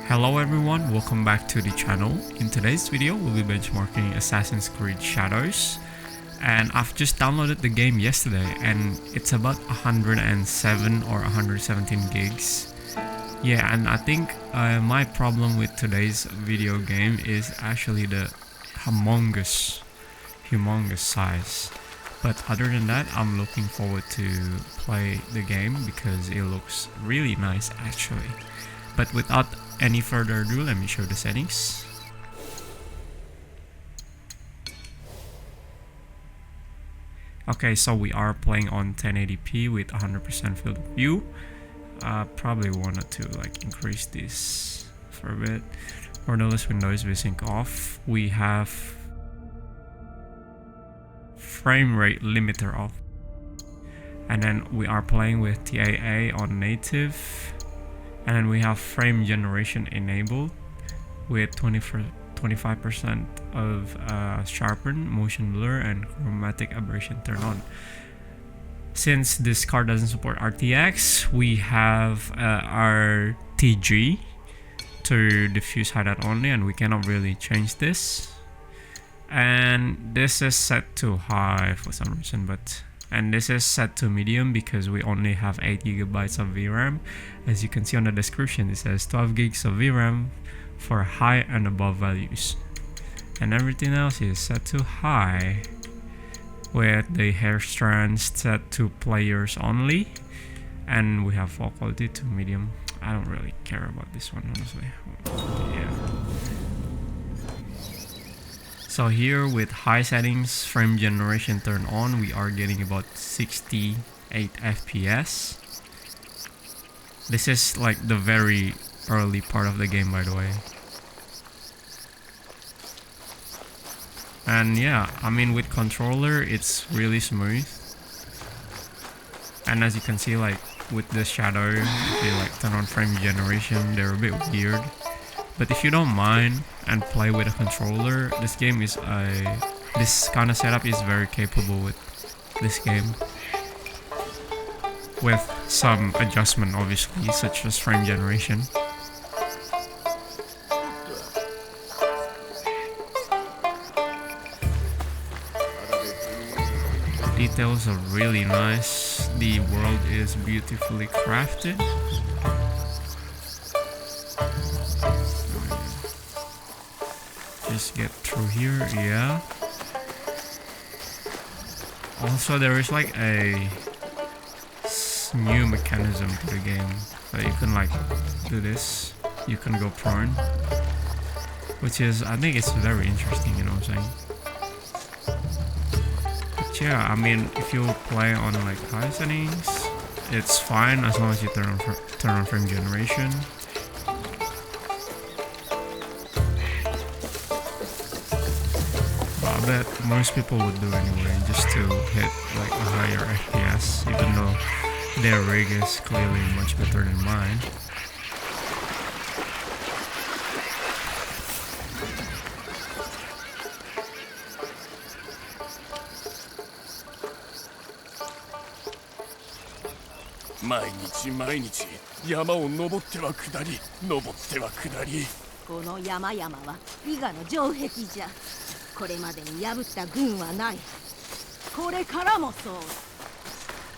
Hello everyone, welcome back to the channel. In today's video, we'll be benchmarking Assassin's Creed Shadows. And I've just downloaded the game yesterday and it's about 107 or 117 gigs. Yeah, and I think my problem with today's video game is actually the humongous size. But other than that, I'm looking forward to play the game because it looks really nice actually. But without any further ado, let me show the settings. Okay, so we are playing on 1080p with 100% field of view. Probably wanted to increase this for a bit. Borderless windows VSync off. We have frame rate limiter off. And then we are playing with TAA on native. And then we have frame generation enabled with 25% of sharpen, motion blur, and chromatic aberration turned on. Since this card doesn't support RTX, we have our TG to diffuse hideout only, and we cannot really change this. And this is set to high for some reason, and this is set to medium because we only have 8 GB of VRAM. As you can see on the description, it says 12 gigs of VRAM for high and above values. And everything else is set to high, with the hair strands set to players only. And we have fall quality to medium. I don't really care about this one, honestly. Yeah. So here with high settings, frame generation turned on, we are getting about 68 FPS. This is like the very early part of the game, by the way. And yeah, I mean with controller, it's really smooth. And as you can see, with the shadow, if you turn on frame generation, they're a bit weird. But if you don't mind and play with a controller, this game is this kind of setup is very capable with this game. With some adjustment obviously, such as frame generation. Details are really nice. The world is beautifully crafted. Just get through here, yeah. Also, there is a new mechanism to the game that you can do this. You can go prone, which is, I think it's very interesting, you know what I'm saying? But yeah, I mean, if you play on high settings, it's fine as long as you turn on frame generation. That most people would do anyway, just to hit a higher FPS, even though their rig is clearly much better than mine.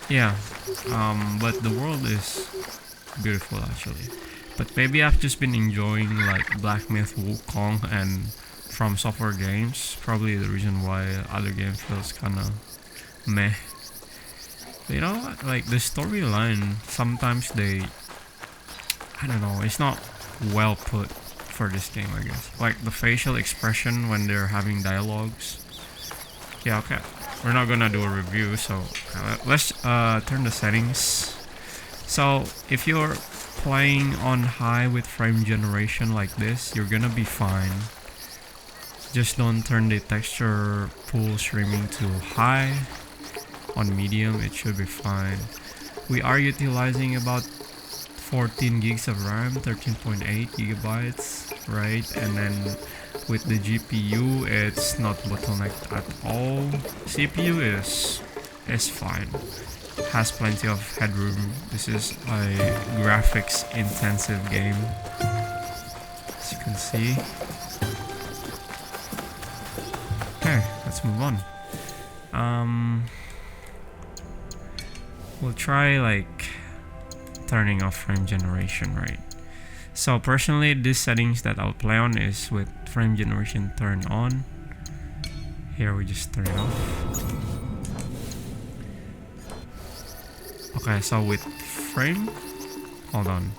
Yeah, but the world is beautiful actually. But maybe I've just been enjoying Black Myth, Wukong, and From Software games. Probably the reason why other games feels kinda meh. But you know what? The storyline, sometimes I don't know, it's not well put for this game, I guess. The facial expression when they're having dialogues. Yeah, okay. We're not gonna do a review, so let's turn the settings. So if you're playing on high with frame generation like this, you're gonna be fine. Just don't turn the texture pool streaming to high. On medium, it should be fine. We are utilizing about 14 gigs of RAM, 13.8 gigabytes, right? And then with the GPU, it's not bottlenecked at all. CPU is fine. Has plenty of headroom. This is a graphics intensive game. can see. Okay, let's move on. We'll try like turning off frame generation, right? So personally, these settings that I'll play on is with frame generation turned on. Here we just turn it off. Okay, so with frame, hold on,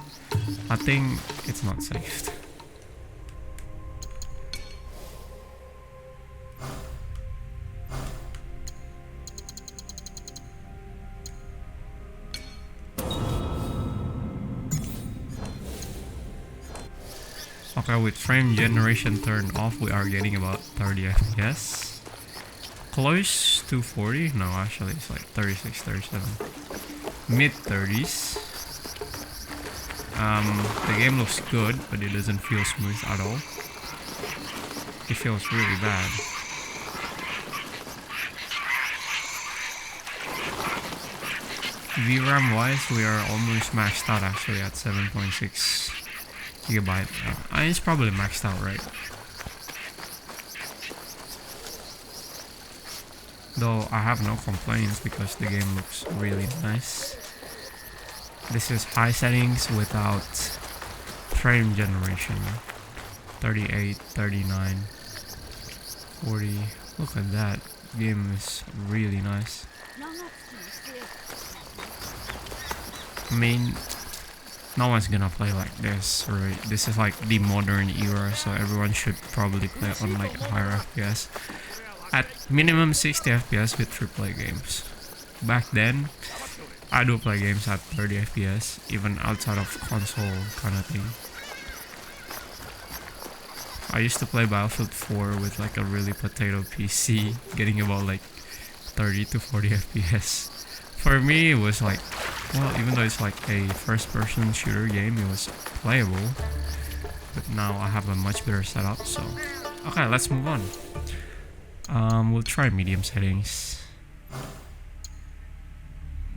I think it's not saved. Okay, with frame generation turned off, we are getting about 30 FPS. Close to 40? No, actually it's like 36, 37. Mid 30s. The game looks good, but it doesn't feel smooth at all. It feels really bad. VRAM wise, we are almost maxed out actually at 7.6 gigabyte. It's probably maxed out, right? Though I have no complaints because the game looks really nice. This is high settings without frame generation. 38, 39, 40. Look at that. Game is really nice. I mean, no one's gonna play like this, right? This is like the modern era, so everyone should probably play on like a higher FPS. At minimum 60 FPS with AAA games. Back then, I do play games at 30 FPS, even outside of console kind of thing. I used to play Battlefield 4 with like a really potato PC, getting about like 30 to 40 FPS. For me, it was like, well, even though it's like a first-person shooter game, it was playable. But now I have a much better setup, so... Okay, let's move on. We'll try medium settings.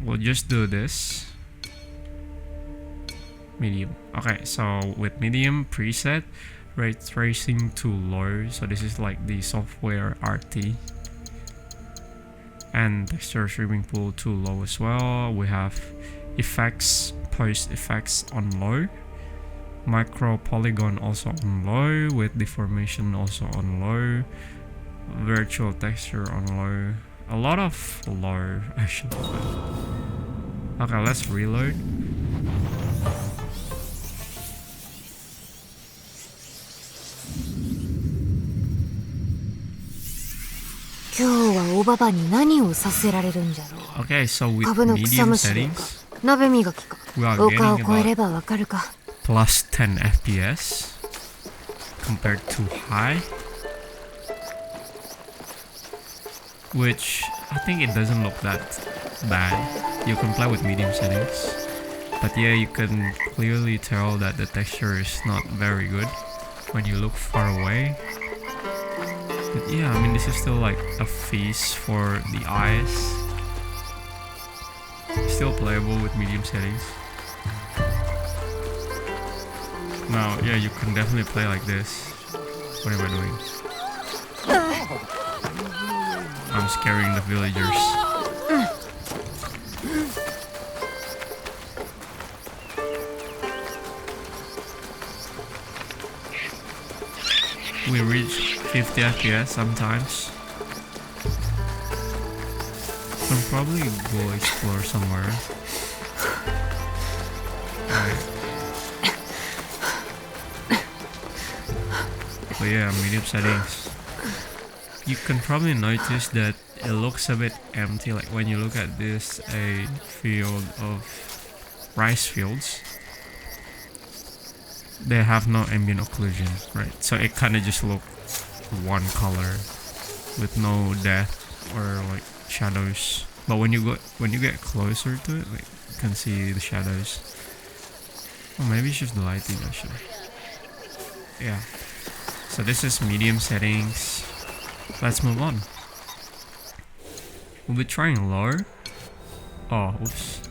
We'll just do this. Medium. Okay, so with medium preset, ray tracing to low. So this is like the software RT. And texture streaming pool to low as well. We have effects, post effects on low. Micro polygon also on low, with deformation also on low. Virtual texture on low. A lot of low actually. Okay, let's reload. Okay, so with medium settings, we are getting about plus 10 FPS compared to high, which I think it doesn't look that bad. You can play with medium settings, but yeah, you can clearly tell that the texture is not very good when you look far away. But yeah, I mean, this is still like a feast for the eyes. Still playable with medium settings. Now, yeah, you can definitely play like this. What am I doing? I'm scaring the villagers. We reach 50 FPS sometimes. I'll probably go explore somewhere. Right. But yeah, medium settings. You can probably notice that it looks a bit empty, like when you look at this, a field of rice fields. They have no ambient occlusion, right? So it kind of just look one color with no depth or like shadows. But when you get closer to it, like you can see the shadows. Oh, maybe it's just the lighting actually. Yeah. So this is medium settings. Let's move on. We'll be trying lower. Oh, oops.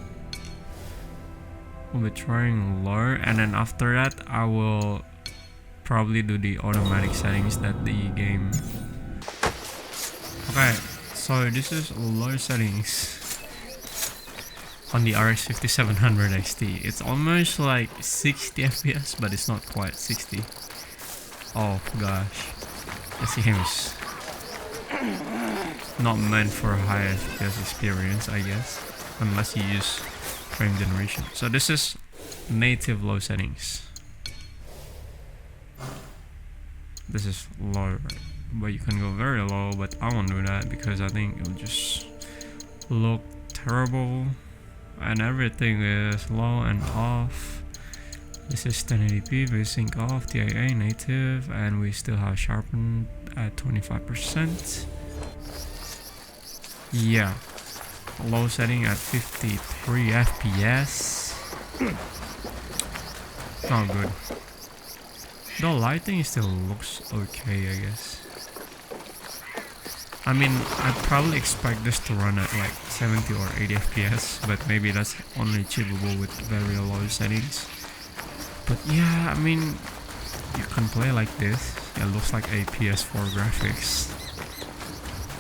We'll be trying lower, and then after that I will probably do the automatic settings that the game. Okay, so this is low settings on the RX 5700 XT. It's almost like 60 FPS, but it's not quite 60. Oh gosh, this game is not meant for high FPS experience, I guess, unless you use frame generation. So this is native low settings. This is low, but you can go very low, but I won't do that because I think it'll just look terrible. And everything is low and off. This is 1080p, VSync off, TIA native, and we still have sharpened at 25%. Yeah, low setting at 53 FPS. Not good. The lighting still looks okay, I guess. I mean, I'd probably expect this to run at like 70 or 80 FPS, but maybe that's only achievable with very low settings. But yeah, I mean, you can play like this. It looks like a PS4 graphics,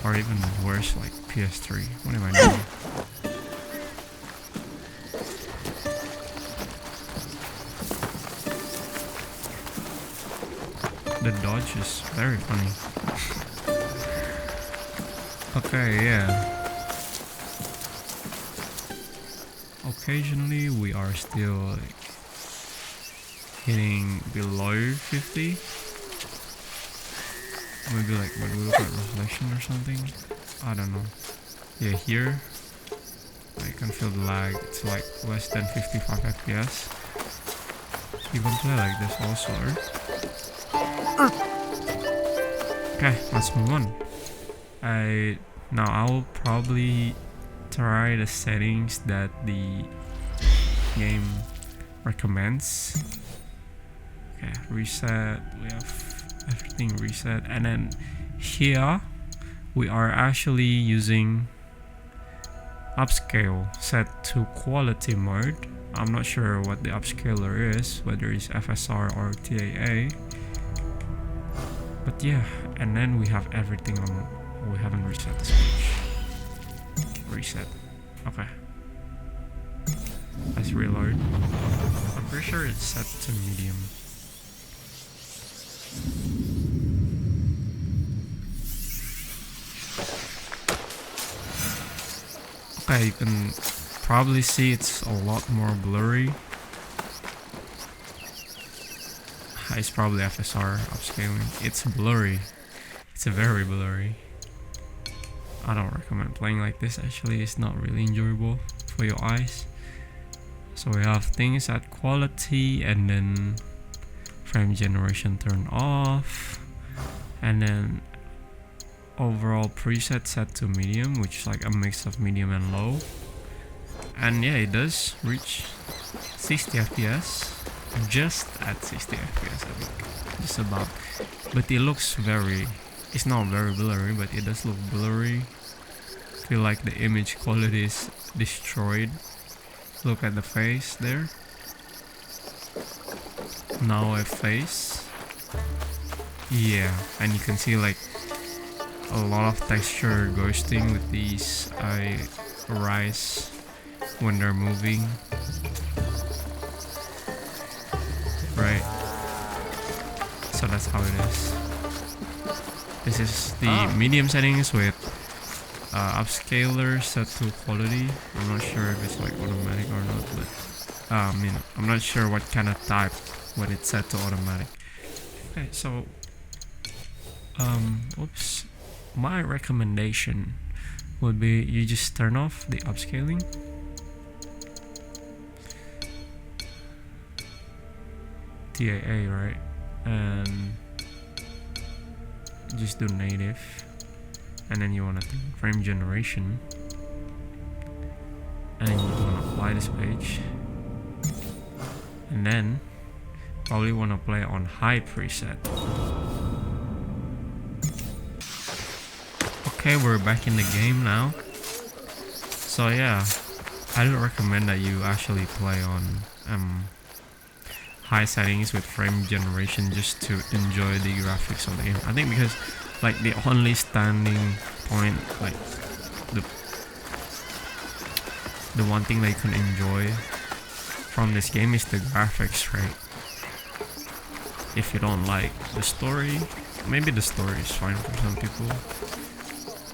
or even worse, like PS3. What am I doing? The dodge is very funny. Okay, yeah. Occasionally we are still like hitting below 50. Maybe like when we look at reflection or something. I don't know. Yeah, here I can feel the lag. It's like less than 55 FPS. You can play like this also. Okay, let's move on. Now I'll probably try the settings that the game recommends. Okay, reset. We have everything reset, and then here we are actually using upscale set to quality mode. I'm not sure what the upscaler is, whether it's FSR or TAA. But yeah, and then we have everything on. We haven't reset this page. Reset. Okay. Let's reload. I'm pretty sure it's set to medium. Okay, you can probably see it's a lot more blurry. It's probably FSR upscaling. It's blurry. It's very blurry. I don't recommend playing like this. Actually, it's not really enjoyable for your eyes. So we have things at quality, and then frame generation turned off, and then overall preset set to medium, which is like a mix of medium and low. And yeah, it does reach 60 FPS, just at 60 FPS, I think, just about. But it looks very, it's not very blurry, but it does look blurry. Feel like the image quality is destroyed. Look at the face there. Now a face. Yeah, and you can see like a lot of texture ghosting with these eyes when they're moving. Right. So that's how it is. This is the medium settings with upscaler set to quality. I'm not sure if it's like automatic or not, but I'm not sure what kind of type when it's set to automatic. Okay, so oops, my recommendation would be you just turn off the upscaling. TAA, right? And just do native, and then you want to frame generation, and then you want to apply this page, and then probably want to play on high preset. Okay, we're back in the game now. So yeah, I do recommend that you actually play on high settings with frame generation just to enjoy the graphics of the game. I think because like the only standing point, like the one thing that you can enjoy from this game is the graphics, right? If you don't like the story, maybe the story is fine for some people,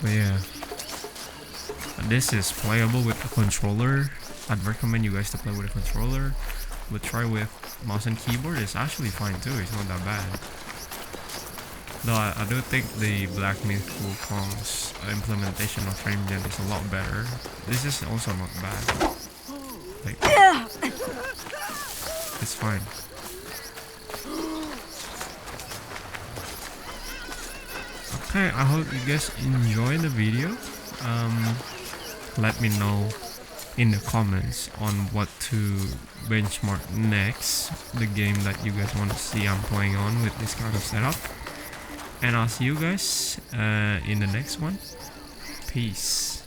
but yeah, this is playable with a controller. I'd recommend you guys to play with a controller, but try with mouse and keyboard. It's actually fine too, it's not that bad. Though I do think the Black Myth Wukong's implementation of frame gen is a lot better. This is also not bad. Like, it's fine. Okay, I hope you guys enjoy the video. Let me know in the comments on what to benchmark next, the game that you guys want to see I'm playing on with this kind of setup. And I'll see you guys in the next one. Peace.